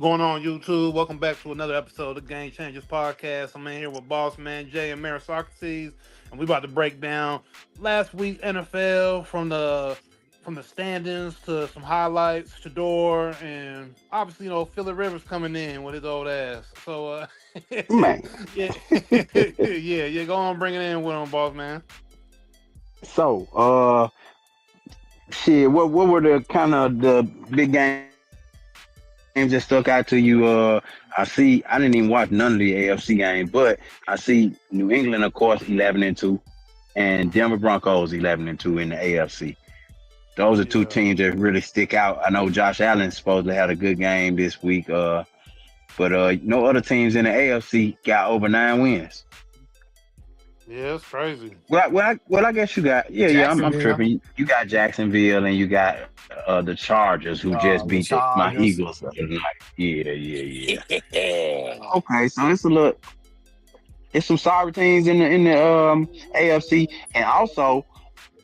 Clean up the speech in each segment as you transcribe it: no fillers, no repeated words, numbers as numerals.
Going on YouTube? Welcome back to another episode of the Game Changers Podcast. I'm in here with Boss Man Jay and Mary Socrates, and we about to break down last week's NFL from the standings to some highlights, Shador, and obviously Phillip Rivers coming in with his old ass. So Man. yeah, yeah. Go on, bring it in with him, Boss Man. So, shit, what were the kind of the big games that stuck out to you? I didn't even watch none of the AFC games, but I see New England, of course, 11-2, and Denver Broncos 11-2 in the AFC. Those are two Yeah. teams that really stick out. I know Josh Allen supposedly had a good game this week, but no other teams in the AFC got over 9 wins. Yeah, it's crazy. Well, I guess you got I'm Jacksonville, tripping. You got Jacksonville and you got the Chargers who just beat the my Chargers. Eagles the other night. Yeah. Okay, so it's some sorry teams in the AFC, and also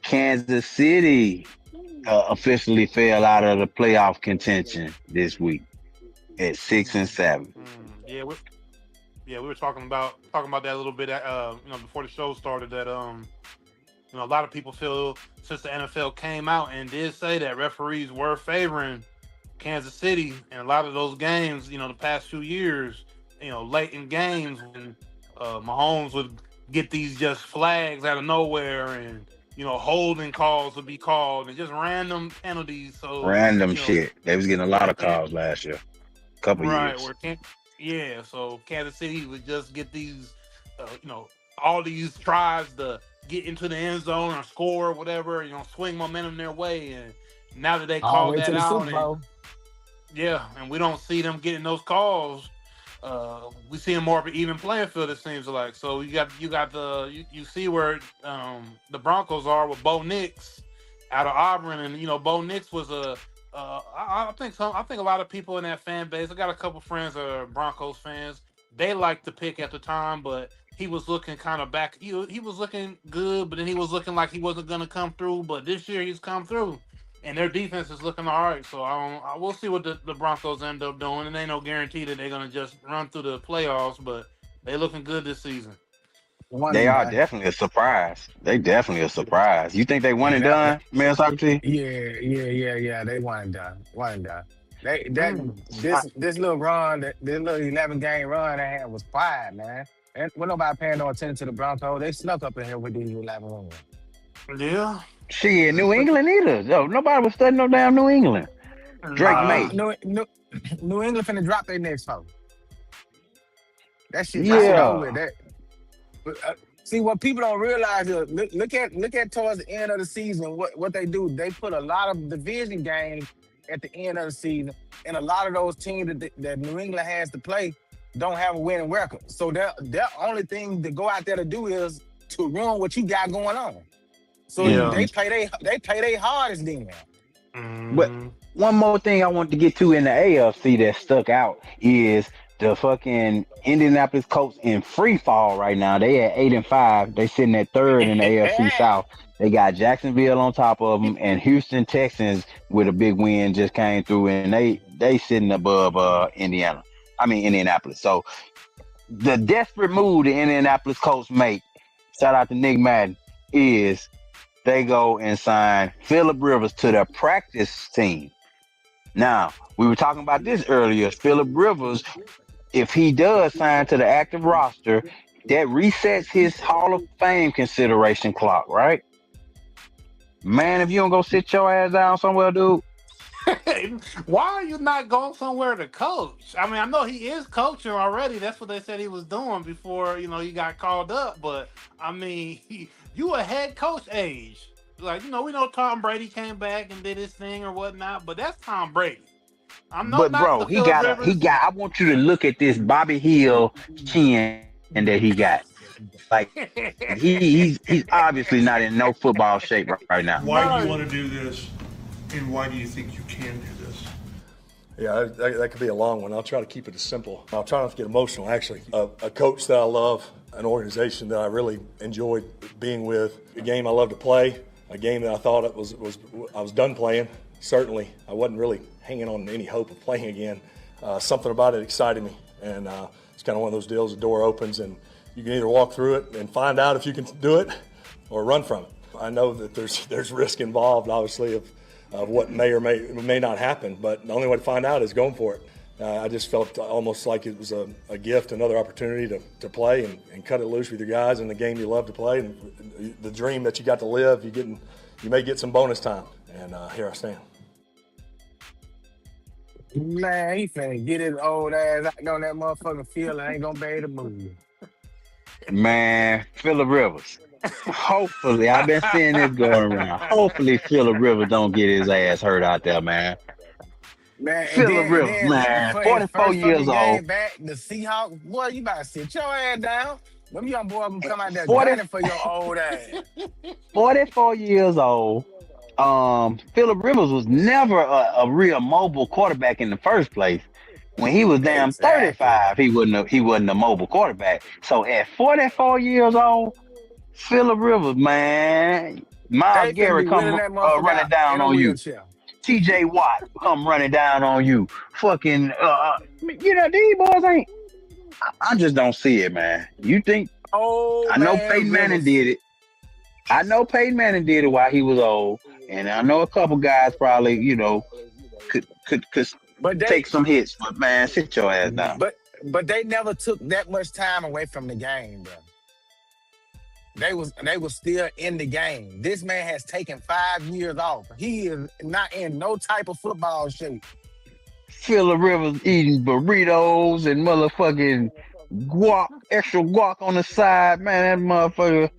Kansas City officially fell out of the playoff contention this week at 6-7. Yeah, we were talking about that a little bit. Before the show started, that a lot of people feel since the NFL came out and did say that referees were favoring Kansas City, and a lot of those games, the past few years, late in games when Mahomes would get these just flags out of nowhere, and holding calls would be called, and just random penalties. So Random you know, shit. They was getting a lot of calls last year, couple right, years. yeah, so Kansas City would just get these, all these tries to get into the end zone or score or whatever, swing momentum their way. And now that they All the called way to that the out, Super and Bowl. yeah, and we don't see them getting those calls. We see more of an even playing field. It seems like. So you see where the Broncos are with Bo Nix out of Auburn, and Bo Nix was I think a lot of people in that fan base. I got a couple friends that are Broncos fans. They liked the pick at the time, but he was looking kind of back. He was looking good, but then he was looking like he wasn't going to come through. But this year he's come through, and their defense is looking all right. So we'll see what the Broncos end up doing. And ain't no guarantee that they're going to just run through the playoffs, but they looking good this season. One They and are done. definitely a surprise. They definitely a surprise. You think they one Yeah, and done, man, Socrates? yeah. They one and done. One and done. They that Mm. this little run, this little 11 game run they had was quiet, man. And when nobody paying no attention to the Broncos, they snuck up in here with these 11 wins. Yeah. Shit, New England either. No, nobody was studying no damn New England. Drake Nah. May. New England finna drop their next foe. That shit over Yeah. with. See what people don't realize is look at towards the end of the season what they do. They put a lot of division games at the end of the season, and a lot of those teams that New England has to play don't have a winning record. So their only thing to go out there to do is to run what you got going on. So Yeah. they hmm play they hardest then. But Mm. one more thing I want to get to in the AFC that stuck out is the fucking Indianapolis Colts in free fall right now. They at 8-5. They sitting at third in the AFC South. They got Jacksonville on top of them, and Houston Texans with a big win just came through, and they sitting above Indianapolis. So the desperate move the Indianapolis Colts make, shout out to Nick Madden, is they go and sign Phillip Rivers to their practice team. Now, we were talking about this earlier. Phillip Rivers, if he does sign to the active roster, that resets his Hall of Fame consideration clock, right? Man, if you don't go sit your ass down somewhere, dude. Why are you not going somewhere to coach? I mean, I know he is coaching already. That's what they said he was doing before, he got called up. But I mean, you a head coach age. like we know Tom Brady came back and did his thing or whatnot, but that's Tom Brady. I'm no But knock bro, to Philip Rivers. I want you to look at this Bobby Hill chin that he got. Like he's obviously not in no football shape right now. Why do you No. want to do this, and why do you think you can do this? Yeah, that could be a long one. I'll try to keep it as simple. I'll try not to get emotional, actually. A coach that I love, an organization that I really enjoyed being with, a game I love to play, a game that I thought I was done playing. Certainly, I wasn't really hanging on to any hope of playing again. Something about it excited me, and it's kind of one of those deals, the door opens, and you can either walk through it and find out if you can do it or run from it. I know that there's risk involved, obviously, of what may or may not happen, but the only way to find out is going for it. I just felt almost like it was a gift, another opportunity to play and cut it loose with your guys in the game you love to play, and the dream that you got to live. You may get some bonus time, and here I stand. Man, he finna get his old ass out on that motherfucking field and ain't gonna be able to move. Man, Phillip Rivers. Hopefully, I've been seeing this going around. Hopefully, Phillip Rivers don't get his ass hurt out there, man. Man, Phillip Rivers, man, 44 years old. Back, the Seahawks, boy, you better sit your ass down. Them young boys gonna come out there 40 gunning for your old ass. 44 years old. Phillip Rivers was never a real mobile quarterback in the first place. When he was damn 35, he wasn't a mobile quarterback. So at 44 years old, Phillip Rivers, man, Miles Garrett come running down on you. TJ Watt come running down on you. Fucking, these boys ain't. I just don't see it, man. You think? Oh, I know Peyton Manning did it. I know Peyton Manning did it while he was old, and I know a couple guys probably, could take some hits. But man, sit your ass down. But they never took that much time away from the game, bro. They was still in the game. This man has taken 5 years off. He is not in no type of football shape. Phillip Rivers eating burritos and motherfucking guac, extra guac on the side. Man, that motherfucker.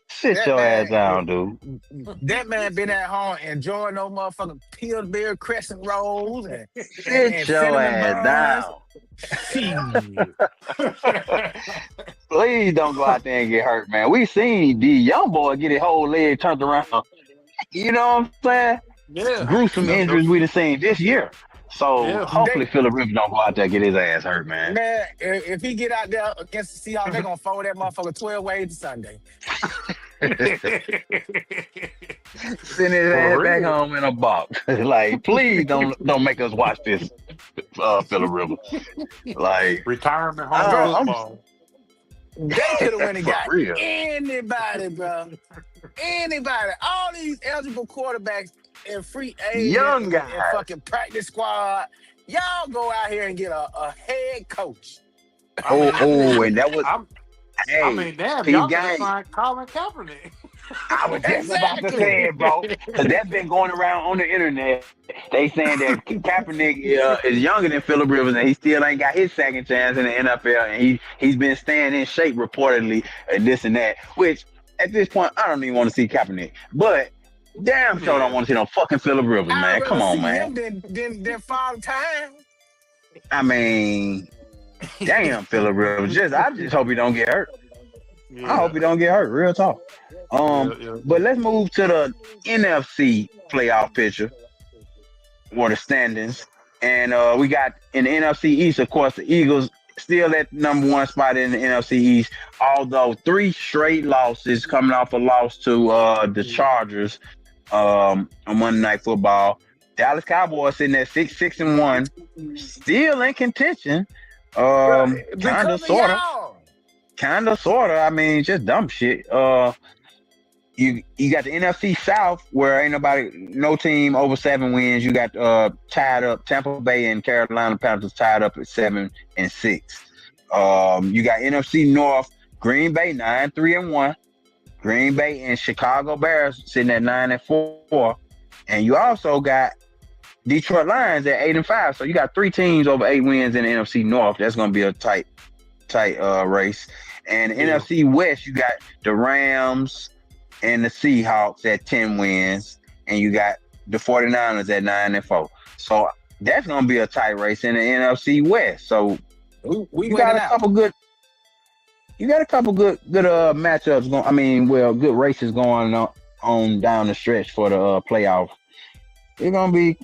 Sit your ass down, dude. That man been at home enjoying those motherfucking Pillsbury crescent rolls and sit your ass down. Please don't go out there and get hurt, man. We seen the young boy get his whole leg turned around. You know what I'm saying? Yeah. Gruesome injuries we done seen this year. So hopefully Phillip Rivers don't go out there and get his ass hurt, man. Man, if he get out there against the Seahawks, they're gonna fold that motherfucker 12 ways to Sunday. Send his ass back home in a box. Like, please don't make us watch this, Phillip Rivers. Like retirement home football. They could have went and got real. anybody, bro. Anybody. All these eligible quarterbacks and free agents young guys and fucking practice squad. Y'all go out here and get a head coach. And that was. Damn, y'all could have signed Colin Kaepernick. I was just about to say it, bro. Because that's been going around on the internet. They saying that Kaepernick is younger than Phillip Rivers and he still ain't got his second chance in the NFL. And he's been staying in shape reportedly and this and that. Which, at this point, I don't even want to see Kaepernick. But damn sure don't want to see no fucking Phillip Rivers, man. Come on, man. Then 5 times. I mean, damn, Phillip Rivers. I just hope he don't get hurt. Yeah. I hope he don't get hurt. Real talk. But let's move to the NFC playoff picture or the standings. And we got in the NFC East, of course, the Eagles still at the number 1 spot in the NFC East, although 3 straight losses coming off a loss to the Chargers on Monday Night Football. Dallas Cowboys sitting at 6-1, still in contention. Kind of, sort of. I mean, just dumb shit. You got the NFC South where ain't no team over 7 wins. You got tied up Tampa Bay and Carolina Panthers tied up at 7-6. You got NFC North, Green Bay 9-3-1. Green Bay and Chicago Bears sitting at 9-4. And you also got Detroit Lions at 8-5. So you got 3 teams over 8 wins in the NFC North. That's going to be a tight race. And NFC West, you got the Rams, and the Seahawks at 10 wins, and you got the 49ers at 9-4. So that's gonna be a tight race in the NFC West. So We you got winning a out. couple good matchups going. I mean, well, good races going on down the stretch for the playoff. It's gonna be,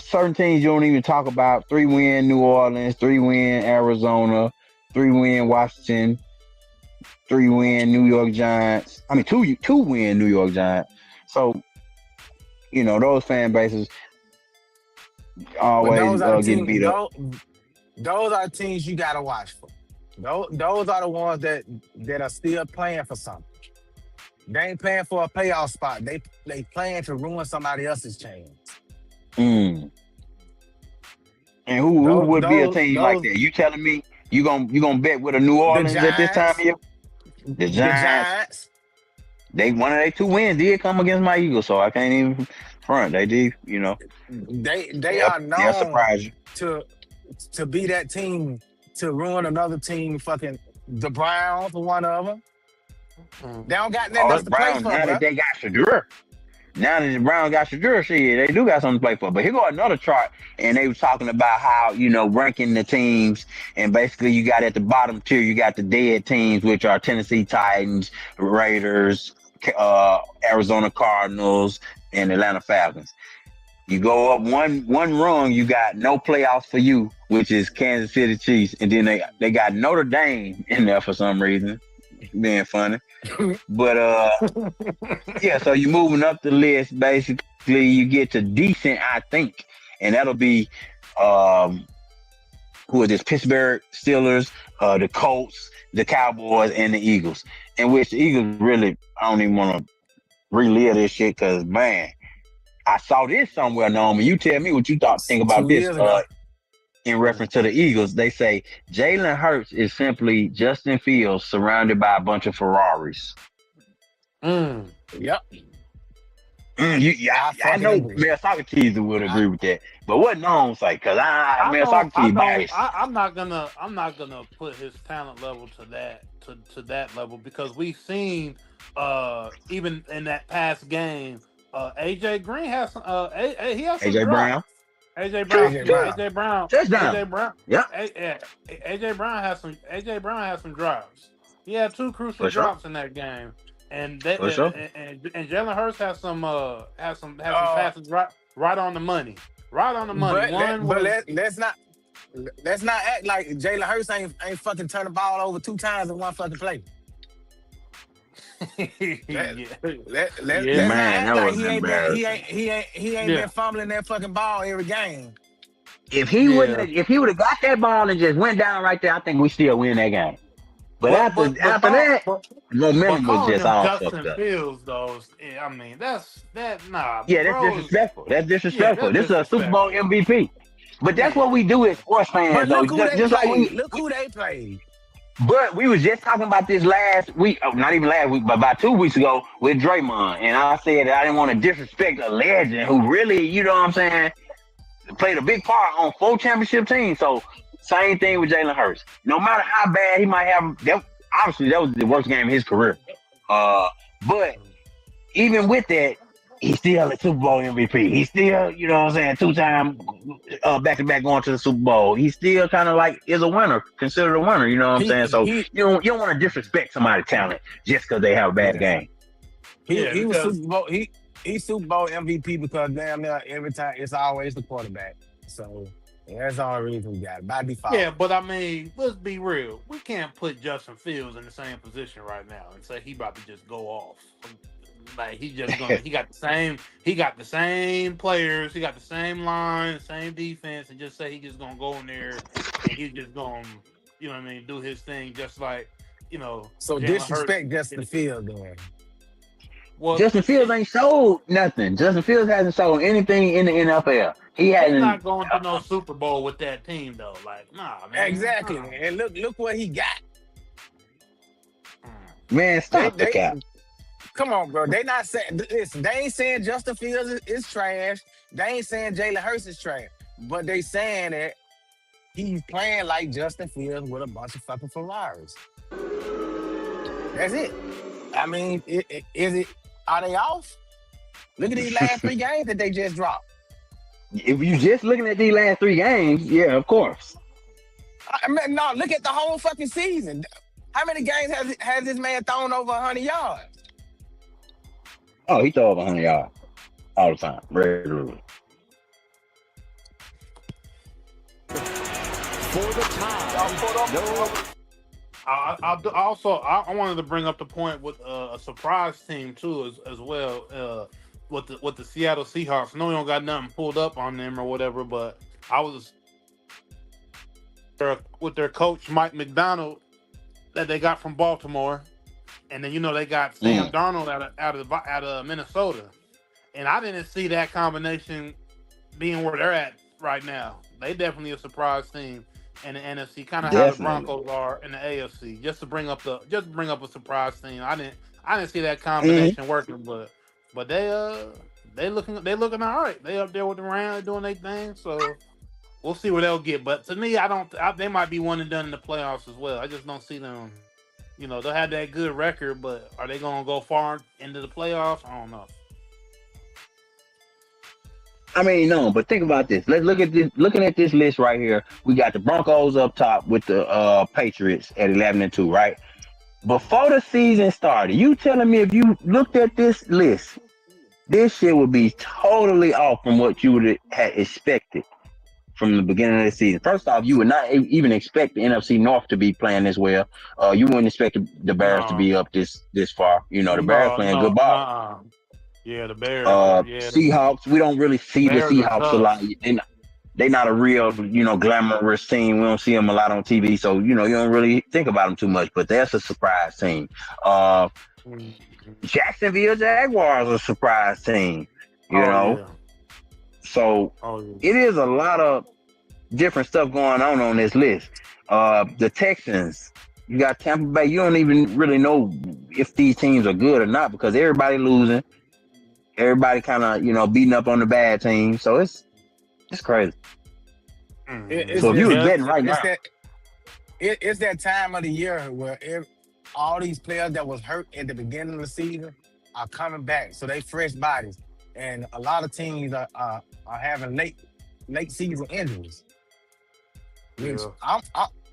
certain teams you don't even talk about. 3-win New Orleans, 3-win Arizona, 3-win Washington, 3-win New York Giants. I mean, 2-win New York Giants. So, those fan bases But always those are the getting teams. beat up. Those are teams you gotta watch for. Those are the ones that are still playing for something. They ain't playing for a playoff spot. They playing to ruin somebody else's chance. Mm. And who would be a team like that? You telling me you gonna bet with a New The Orleans at this time of Giants, year? The the Giants, Giants. one of their 2 wins did come against my Eagles, so I can't even front. They did, They are they'll known surprise you. to be that team to ruin another team. Fucking the Browns, one of them. They don't got nothing Oh, else the to play Browns, for, now bro. that they got Shadur. Now that the Browns got Shadur, shit, they do got something to play for. But here go another chart, and they were talking about how, ranking the teams, and basically you got at the bottom tier, you got the dead teams, which are Tennessee Titans, Raiders, Arizona Cardinals, and Atlanta Falcons. You go up one rung, you got no playoffs for you, which is Kansas City Chiefs, and then they got Notre Dame in there for some reason, being funny. But yeah, so you're moving up the list. Basically, you get to decent, I think, and that'll be who is this? Pittsburgh Steelers, the Colts, the Cowboys, and the Eagles. In which the Eagles really, I don't even want to relive this shit because, man, I saw this somewhere, Norman. You tell me what you think about 2 this. years ago. In reference to the Eagles, they say Jalen Hurts is simply Justin Fields surrounded by a bunch of Ferraris. Yep. I fucking know agree. Mel Socrates would agree with that, but what Norm say? Because Mel Socrates biased. I'm not gonna put his talent level to that level because we've seen even in that past game, AJ Green has some he has some AJ Brown. AJ Brown. Touchdown. AJ Brown. Yeah. AJ Brown has some drops. He had 2 crucial For sure. drops in that game. And that For sure. and Jalen Hurts has some passes right on the money. Right on the money. Let's not act like Jalen Hurts ain't fucking turn the ball over 2 times in one fucking play. Let's not act like he ain't been fumbling that fucking ball every game. If he would have got that ball and just went down right there, I think we still win that game. But after that, momentum was just all Justin fucked up. Fields, though. I mean, that's nah. Yeah, that's disrespectful. That's disrespectful. This is a Super Bowl MVP. But that's what we do as sports fans, But though. look who they played. But we was just talking about this last week, not even last week, but about 2 weeks ago with Draymond. And I said that I didn't want to disrespect a legend who really, you know what I'm saying, played a big part on 4 championship teams. So same thing with Jalen Hurts. No matter how bad he might have, obviously that was the worst game of his career. But even with that, he's still a Super Bowl MVP. He's still, you know what I'm saying, 2-time back-to-back going to the Super Bowl. He still kind of like is a winner, considered a winner, you know what I'm saying? So you don't want to disrespect somebody's talent just because they have a bad game. He was Super Bowl. He's Super Bowl MVP because damn near every time it's always the quarterback. So that's the only reason we got it by default. Yeah, but I mean, let's be real. We can't put Justin Fields in the same position right now and say he about to just go off. Like he got the same players, he got the same line, same defense, and just say he just gonna go in there and he's just gonna, you know what I mean, do his thing just like, you know. So Jalen disrespect Hurts. Justin Fields then. Well, Justin Fields ain't sold nothing. Justin Fields hasn't sold anything in the NFL. He's not going to no Super Bowl with that team though. Like, nah, man. Exactly. Nah. And look what he got. Man, stop the cap. Come on, bro. They not saying. Listen, they ain't saying Justin Fields is trash. They ain't saying Jalen Hurts is trash. But they saying that he's playing like Justin Fields with a bunch of fucking Ferraris. That's it. I mean, is it? Are they off? Look at these last 3 games that they just dropped. If you just looking at these last 3 games, yeah, of course. I mean, no, look at the whole fucking season. How many games has this man thrown over 100 yards? Oh, he throw over 100 yards all the time, regularly. For the tie. No. I wanted to bring up the point with a surprise team too, as well. With the Seattle Seahawks. I know we don't got nothing pulled up on them or whatever, but I was with their coach Mike McDonald that they got from Baltimore, and then they got Sam Darnold out of Minnesota, and I didn't see that combination being where they're at right now. They definitely a surprise team in the NFC, kind of how the Broncos are in the AFC. Just to bring up a surprise team. I didn't see that combination working, but they looking all right. They up there with the Rams doing their thing, so we'll see where they'll get. But to me, they might be one and done in the playoffs as well. I just don't see them. They'll have that good record, but are they going to go far into the playoffs? I don't know. I mean, no, but think about this. Let's look at this. Looking at this list right here, we got the Broncos up top with the Patriots at 11-2, right? Before the season started, you telling me if you looked at this list, this shit would be totally off from what you would have expected from the beginning of the season. First off, you would not even expect the NFC North to be playing this well. You wouldn't expect the Bears to be up this far. The Bears playing good ball. Yeah, the Bears. Seahawks, we don't really see the Seahawks a lot. They're not a real, glamorous team. We don't see them a lot on TV, so you don't really think about them too much. But that's a surprise team. Jacksonville Jaguars are a surprise team. So it is a lot of different stuff going on this list. The Texans, you got Tampa Bay. You don't even really know if these teams are good or not because everybody losing. Everybody kind of, beating up on the bad team. So it's crazy. So if you was betting right now. It's that time of the year where all these players that was hurt at the beginning of the season are coming back. So they fresh bodies. And a lot of teams are having late season injuries. Which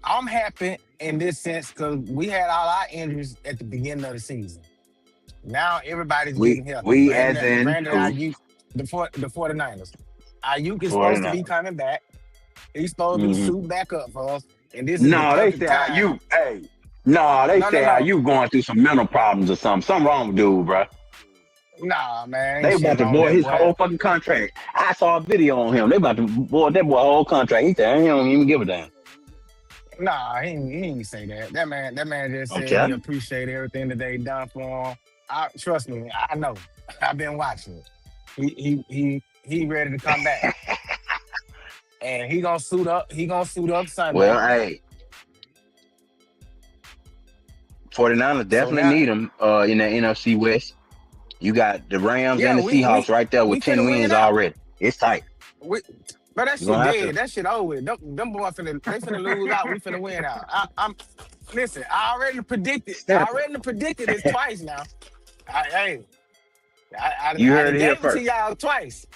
I'm happy in this sense because we had all our injuries at the beginning of the season. Now everybody's getting healthy. Brandon Ayuk, the 49ers. Ayuk is supposed to be coming back. He's supposed to be suited back up for us. And this is they say Ayuk. Hey, they say Ayuk going through some mental problems or something. Something wrong with dude, bro. Nah, man. They about to void his whole fucking contract. I saw a video on him. They about to void that boy whole contract. He said he don't even give a damn. Nah, he didn't say that. That man just said he appreciate everything that they done for him. Trust me, I know. I've been watching it. He ready to come back. And he gonna suit up. He gonna suit up Sunday. Well, hey, 49ers definitely need him in the NFC West. You got the Rams and the Seahawks right there with 10 wins already. It's tight. But that shit dead. That shit over with. Them boys finna lose out. We finna win out. Listen, I already predicted this twice now. You heard it here first. first. To y'all twice.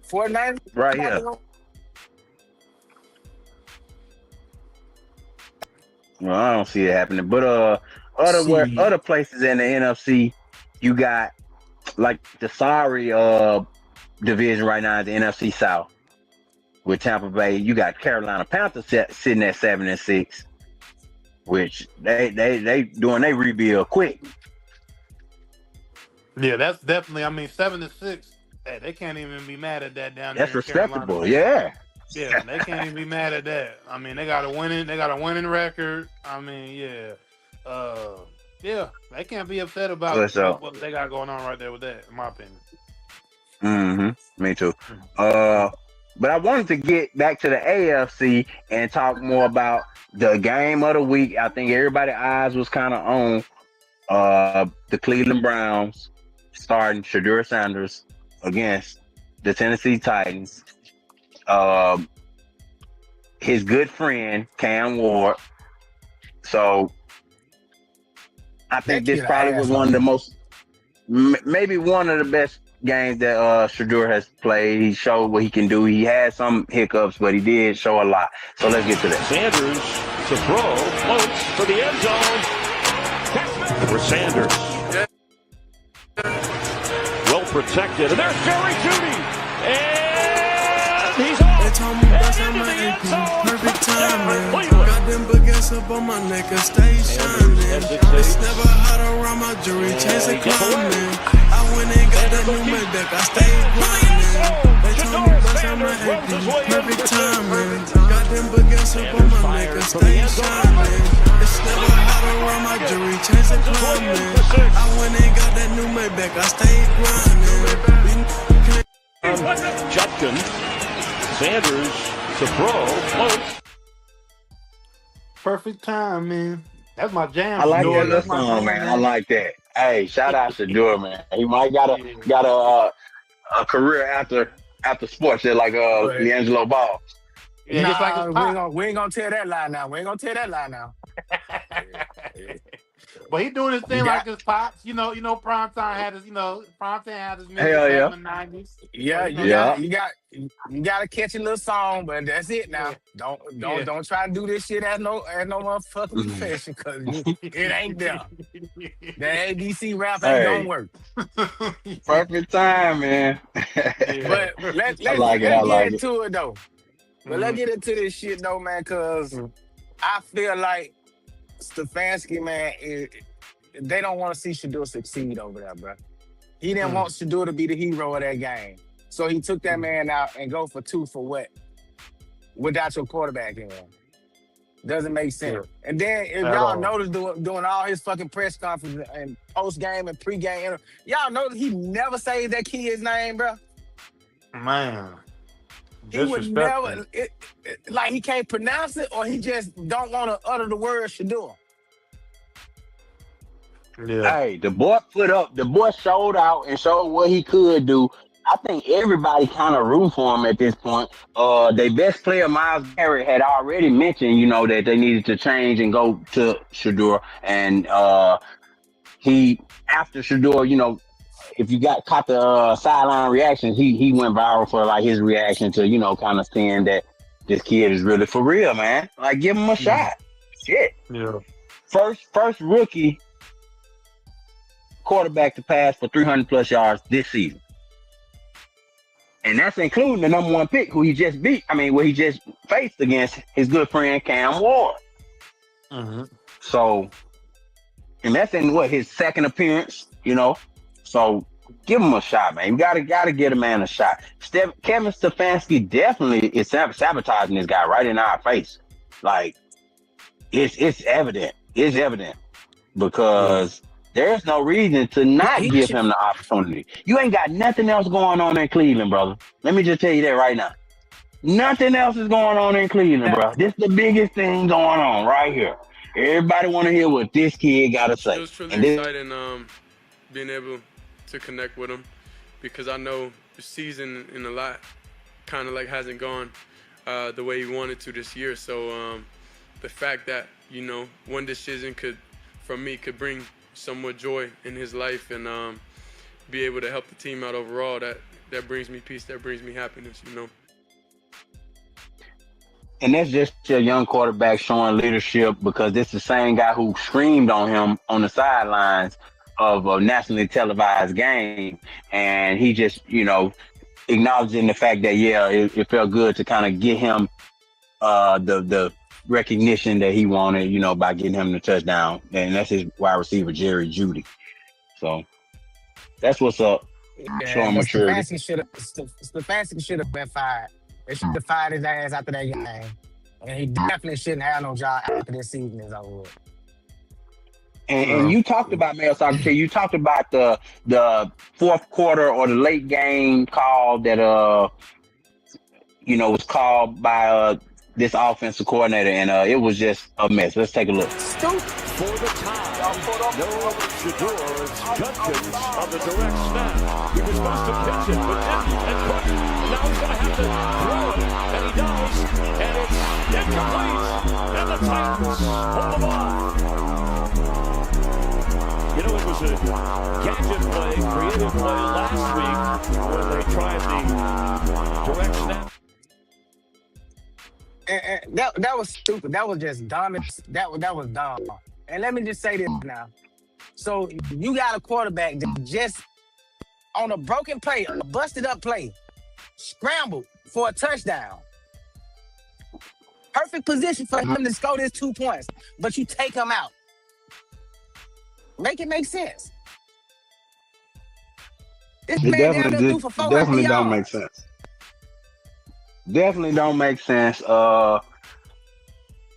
49ers right here. Well, I don't see it happening, but other places in the NFC, you got like the sorry division right now is the NFC South with Tampa Bay. You got Carolina Panthers sitting at 7-6, which they doing they rebuild quick. Yeah, that's definitely. I mean, 7-6. Hey, they can't even be mad at that down there. That's respectable. Yeah. Yeah, they can't even be mad at that. I mean, they got a winning record. I mean, they can't be upset about what they got going on right there with that, in my opinion. Me too. But I wanted to get back to the AFC and talk more about the game of the week. I think everybody's eyes was kind of on the Cleveland Browns starting Shedeur Sanders against the Tennessee Titans. His good friend Cam Ward. So I think That this kid probably an was one of asshole. the most, maybe one of the best games that Shedeur has played. He showed what he can do. He had some hiccups, but he did show a lot. So let's get to that. Sanders to throw, floats for the end zone. For Sanders. Well protected. And there's Jerry Jeudy. And he's off. They told me bust out And into my the end AP, zone. perfect Touchdown, timing. Cleveland. Got them baguettes up on my neck and stay shining. It's never hot around my jewelry, chasing climbing. I went and got that new Maybach, I stayed grinding. They told me bust out my AP, perfect timing. Got them baguettes up on my neck and stay shining. It's never hot around my jewelry, chasing climbing. I went and got that new Maybach, I stayed grinding. Judkins. Sanders to throw, floats. Perfect time, man. That's my jam. I like Shedeur. that little That's my song, jam, man. I like that. Hey, shout out to Shedeur, man. He might got a career after sports, just like D'Angelo Ball. Yeah, just like Nah, his we pop. ain't gonna tell that lie now. We ain't gonna tell that lie now. But he doing his thing You like got- his pops. Primetime had his, Primetime had his music Hell back yeah. in the 90s. Yeah, you gotta catch a little song, but that's it now. Don't try to do this shit as no motherfucking profession, cause it ain't there. The ABC rap ain't Hey. gonna work. Perfect time, man. But let's I like it. I get like it. into it though. But let's get into this shit though, man, cause I feel like Stefanski, man, they don't want to see Shedeur succeed over there, bro. He didn't want Shedeur to be the hero of that game. So he took that man out and go for 2 for what? Without your quarterback in there. Doesn't make sense. And then if At y'all all. notice doing all his fucking press conferences and post-game and pre-game, y'all notice he never says that kid's name, bro. Man. He would Disrespectful. never, like he can't pronounce it or he just don't want to utter the word Shedeur. Yeah. Hey, the boy showed out and showed what he could do. I think everybody kind of root for him at this point. Their best player, Myles Garrett, had already mentioned, that they needed to change and go to Shedeur. And he, after Shedeur, if you caught the sideline reactions, he went viral for like his reaction to, kind of saying that this kid is really for real, man. Like, give him a shot. Shit. Yeah. First rookie quarterback to pass for 300 plus yards this season. And that's including the number 1 pick who he just he just faced against his good friend Cam Ward. Mm-hmm. So, and that's in his second appearance, So give him a shot, man. You gotta get a man a shot. Kevin Stefanski definitely is sabotaging this guy right in our face. Like, it's evident. It's evident because there's no reason to not give him the opportunity. You ain't got nothing else going on in Cleveland, brother. Let me just tell you that right now. Nothing else is going on in Cleveland, bro. This is the biggest thing going on right here. Everybody want to hear what this kid got to say. It was truly exciting being able to connect with him because I know the season in a lot kind of like hasn't gone the way he wanted to this year. So the fact that, one decision could bring some more joy in his life and be able to help the team out overall, that brings me peace, that brings me happiness, And that's just a young quarterback showing leadership because this is the same guy who screamed on him on the sidelines of a nationally televised game. And he just, acknowledging the fact that, it felt good to kind of get him the recognition that he wanted, by getting him the touchdown. And that's his wide receiver, Jerry Jeudy. So that's what's up. Showing maturity. Stefanski should have been fired. They should have fired his ass after that game. And he definitely shouldn't have no job after this season is over with. And you talked about, Mel Soccer, you talked about the fourth quarter or the late game call that was called by this offensive coordinator, and it was just a mess. Let's take a look. For the tie. No Shedeur. It's Judkins on the direct snap. He was supposed to pitch it, but didn't, and couldn't. Now he's going to have to throw it, and he does. And it's incomplete. And the Titans hold the ball. gadget play, creative play last week when they tried the direct snap. And that was stupid. That was just dumb. That was dumb. And let me just say this now. So you got a quarterback that just on a broken play, a busted up play, scrambled for a touchdown. Perfect position for him to score this 2 points, but you take him out. Make it make sense. This It man down there threw for 400 definitely don't make yards. sense. Definitely don't make sense. All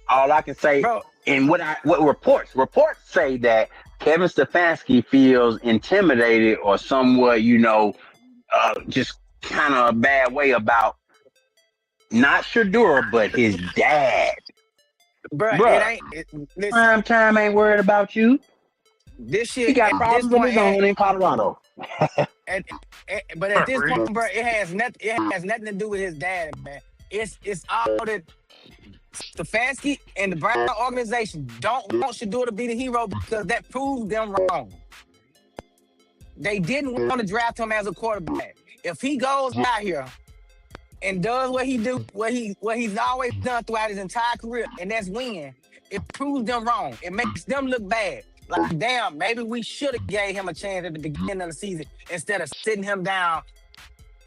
I can say, Bro, and what reports say that Kevin Stefanski feels intimidated or somewhat, just kind of a bad way about not Shedeur, but his dad. bro, Bruh, listen, Prime time ain't worried about you. this shit He got at this problems of point, his own in Colorado. but at this point, bro, it has nothing to do with his dad, man. It's all that Stefanski and the Brown organization don't want Shedeur to be the hero because that proved them wrong. They didn't want to draft him as a quarterback. If he goes out here and does what he's always done throughout his entire career, and that's win, it proves them wrong. It makes them look bad. Like, damn, maybe we should have gave him a chance at the beginning of the season instead of sitting him down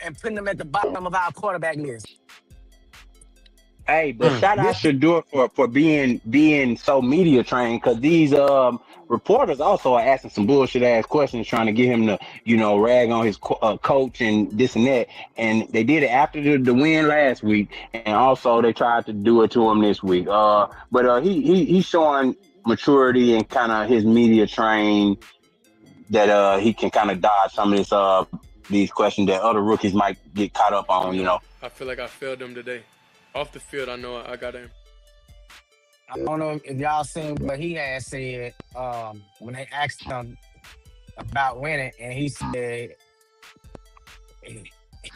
and putting him at the bottom of our quarterback list. Hey, but shout out Shedeur for being so media trained, because these reporters also are asking some bullshit ass questions, trying to get him to rag on his coach and this and that. And they did it after the win last week, and also they tried to do it to him this week. But he's showing maturity and kind of his media trained that he can kind of dodge some of these questions that other rookies might get caught up on. I feel like I failed them today. Off the field, I know I got him. I don't know if y'all seen what he had said when they asked him about winning, and he said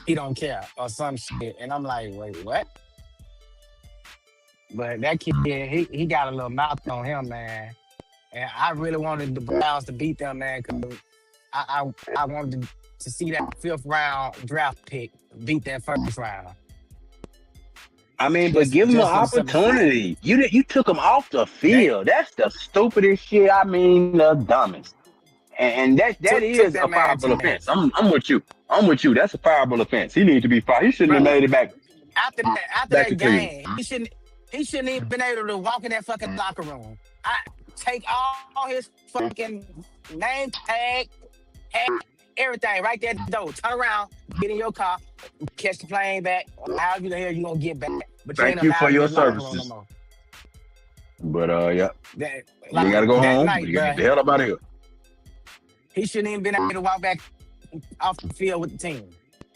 he don't care or some shit. And I'm like, wait, what? But that kid, he got a little mouth on him, man. And I really wanted the Browns to beat them, man, because I wanted to see that 5th round draft pick beat that 1st round. I mean, but give him an opportunity. You took him off the field. That's the stupidest shit. I mean, the dumbest. And that is a fireable offense. I'm with you. That's a fireable offense. He needs to be fired. He shouldn't have made it back. After that game, he shouldn't even been able to walk in that fucking locker room. I take all his fucking name tag, everything right there at the door. Turn around, get in your car, catch the plane back. However the hell you gonna get back. But thank you for your services. But you gotta go home. You gotta get the hell up out of here. He shouldn't even been able to walk back off the field with the team.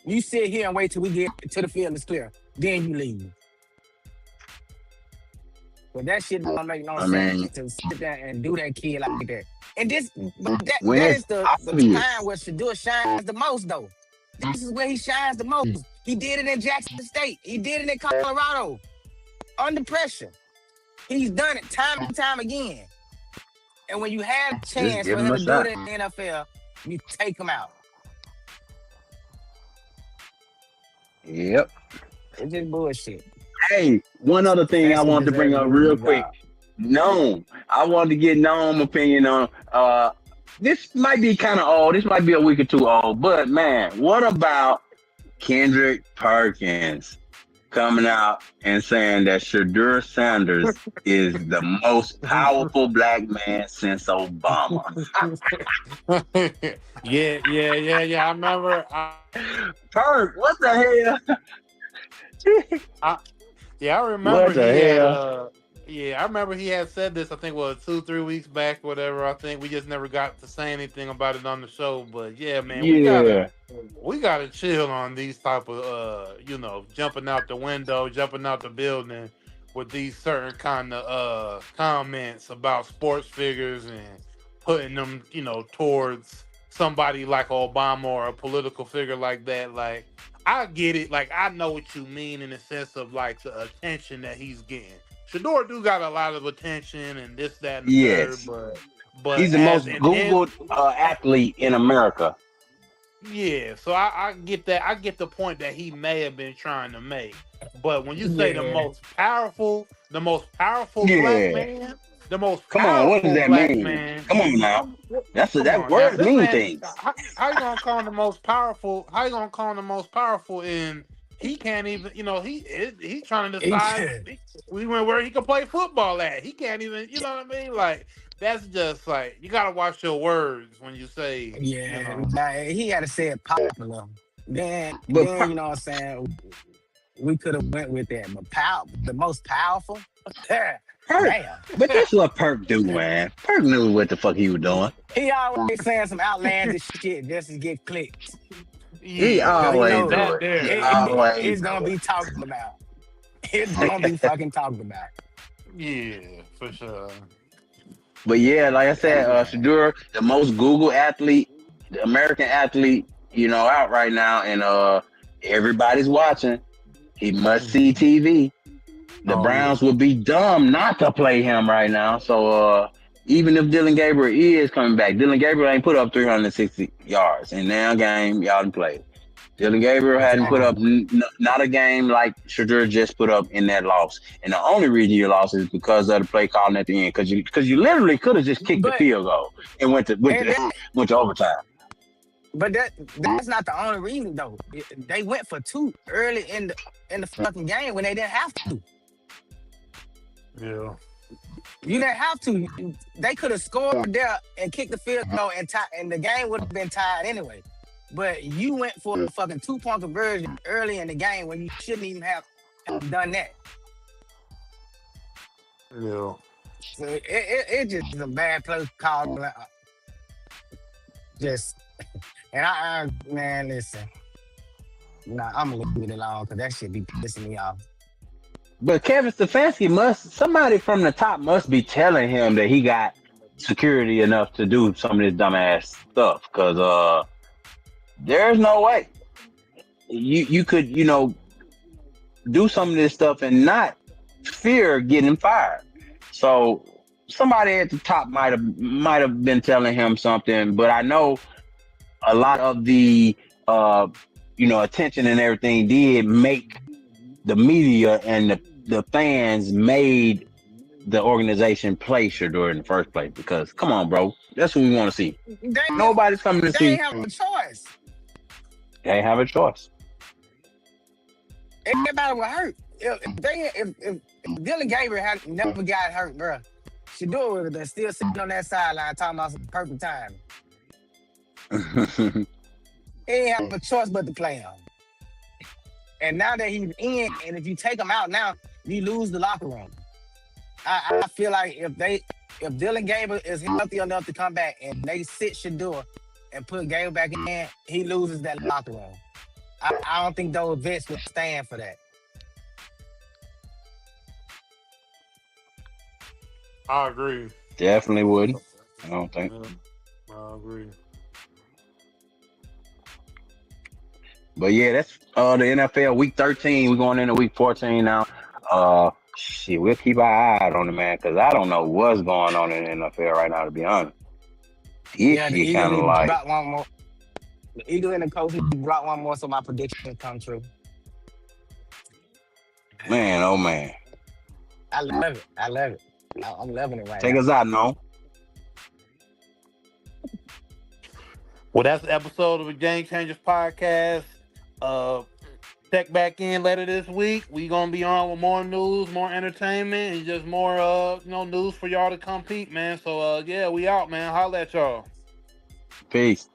You sit here and wait till we get to the field is clear. Then you leave. But that shit don't make no sense to sit there and do that kid like that. And that is the time where Shedeur shines the most, though. This is where he shines the most. He did it in Jackson State. He did it in Colorado. Under pressure. He's done it time and time again. And when you have a chance for him to do it in the NFL, you take him out. Yep. It's just bullshit. Hey, one other thing I wanted to bring up real quick. Noam. I wanted to get Noam's opinion on this might be kind of old. This might be a week or two old. But, man, what about Kendrick Perkins coming out and saying that Shedeur Sanders is the most powerful black man since Obama? Yeah. I remember. Perk, what the hell? I remember. What the hell? I remember he had said this. I think 2-3 weeks back, whatever. I think we just never got to say anything about it on the show. But yeah, man, we gotta chill on these type of jumping out the window, jumping out the building with these certain kind of comments about sports figures and putting them, towards somebody like Obama or a political figure like that. Like, I get it. Like, I know what you mean in the sense of like the attention that he's getting. Shedeur do got a lot of attention and this, that, and the third, but But He's the as most an Googled athlete in America. yeah, so I get that. I get the point that he may have been trying to make. But when you say the Yeah. most powerful black Yeah. man, the most Come on, what does powerful that black mean? man. Come on now. Come That on now, word this mean man. things. How you gonna call him the most powerful? How you gonna call him the most powerful? And he can't even. He's trying to decide where he can play football at. He can't even. You know what I mean? Like that's just like you gotta watch your words when you say. Yeah, nah, he had to say it popular. Then But you know what I'm saying? We could have went with that, but the most powerful. Perk, Damn. but that's what Perk do, man. Perk knew what the fuck he was doing. He always saying some outlandish shit just to get clicks. He Yeah, Cause you always know do it. He always it's do gonna be it. talked about. It's gonna be fucking talked about. yeah, for sure. But yeah, like I said, Shedeur, the most Google athlete, the American athlete, out right now, and everybody's watching. He must see TV. The Browns would be dumb not to play him right now. So even if Dylan Gabriel is coming back, Dylan Gabriel ain't put up 360 yards in their game. Y'all didn't play. Dylan Gabriel hadn't put up not a game like Shedeur just put up in that loss. And the only reason you lost is because of the play calling at the end. Because you literally could have just kicked the field goal and went to overtime. But that's not the only reason though. They went for 2 early in the fucking game when they didn't have to. Yeah. You didn't have to. They could have scored there and kicked the field goal and the game would have been tied anyway. But you went for a fucking 2-point conversion early in the game when you shouldn't even have done that. Yeah. So it just is a bad play call. Just and I man, listen. Nah, I'm gonna leave it alone because that shit be pissing me off. But Kevin Stefanski somebody from the top must be telling him that he got security enough to do some of this dumbass stuff. Cause there's no way you could, do some of this stuff and not fear getting fired. So somebody at the top might have been telling him something, but I know a lot of the attention and everything did make the media and the fans made the organization play Shedeur in the first place. Because come on, bro, that's what we want to see. Nobody's coming to see. They have a choice. They have a choice. Everybody was hurt. If Dylan Gabriel had never got hurt, bro, Shedeur would have been still sitting on that sideline talking about some perfect time. He ain't have a choice but to play him. And now that he's in, and if you take him out now, you lose the locker room. I feel like if Dylan Gabriel is healthy enough to come back and they sit Shedeur and put Gabriel back in, he loses that locker room. I don't think those vets would stand for that. I agree. Definitely would. I don't think. Yeah, I agree. But yeah, that's the NFL week 13. We're going into week 14 now. We'll keep our eye out on it, man, because I don't know what's going on in the NFL right now, to be honest. The Eagles kind of like brought one more. The Eagles and the Colts brought one more, so my prediction come true. Man, oh man. I love it. I'm loving it right Take now. us out, no. Well, that's the episode of the Game Changers podcast. Check back in later this week. We gonna be on with more news, more entertainment, and just more news for y'all to compete, man. So we out, man. Holla at y'all. Peace.